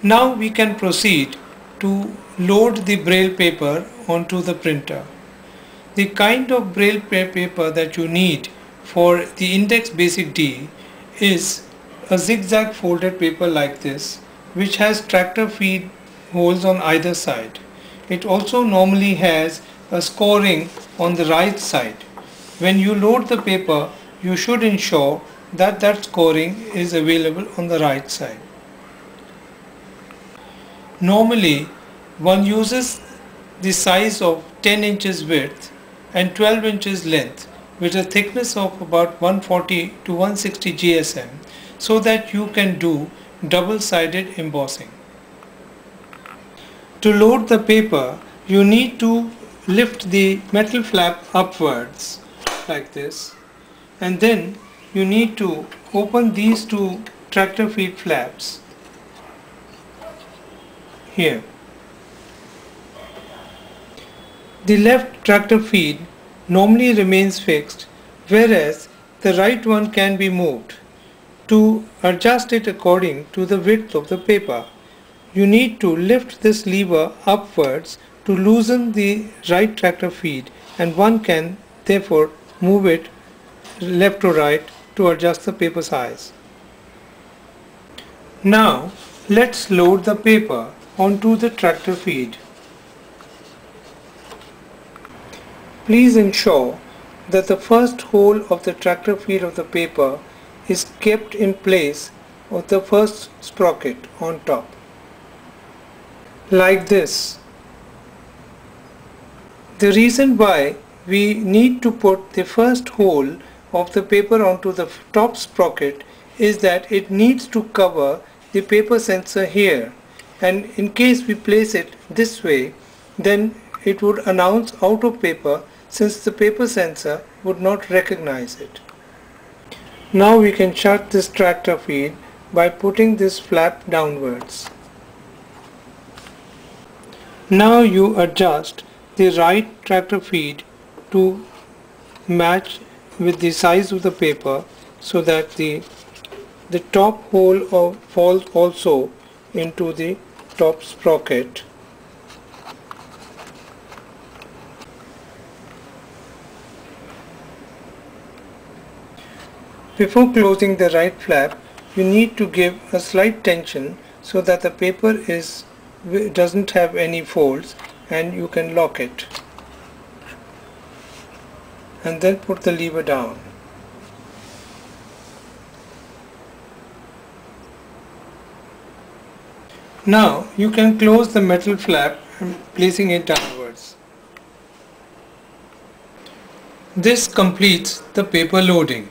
Now we can proceed to load the braille paper onto the printer. The kind of braille paper that you need for the Index Basic D is a zigzag folded paper like this, which has tractor feed holes on either side. It also normally has a scoring on the right side. When you load the paper, you should ensure that that scoring is available on the right side. Normally, one uses the size of 10 inches width and 12 inches length with a thickness of about 140 to 160 GSM so that you can do double-sided embossing. To load the paper, you need to lift the metal flap upwards like this, and then you need to open these two tractor feed flaps here. The left tractor feed normally remains fixed, whereas the right one can be moved. To adjust it according to the width of the paper, you need to lift this lever upwards to loosen the right tractor feed, and one can therefore move it left to right to adjust the paper size. Now let's load the paper onto the tractor feed. Please ensure that the first hole of the tractor feed of the paper is kept in place of the first sprocket on top, like this. The reason why we need to put the first hole of the paper onto the top sprocket is that it needs to cover the paper sensor here, and in case we place it this way, then it would announce out of paper, since the paper sensor would not recognize it. Now we can shut this tractor feed by putting this flap downwards. Now you adjust the right tractor feed to match with the size of the paper so that the top hole falls also into the top sprocket. Before closing the right flap, you need to give a slight tension so that the paper doesn't have any folds, and you can lock it. And then put the lever down. Now you can close the metal flap and placing it downwards. This completes the paper loading.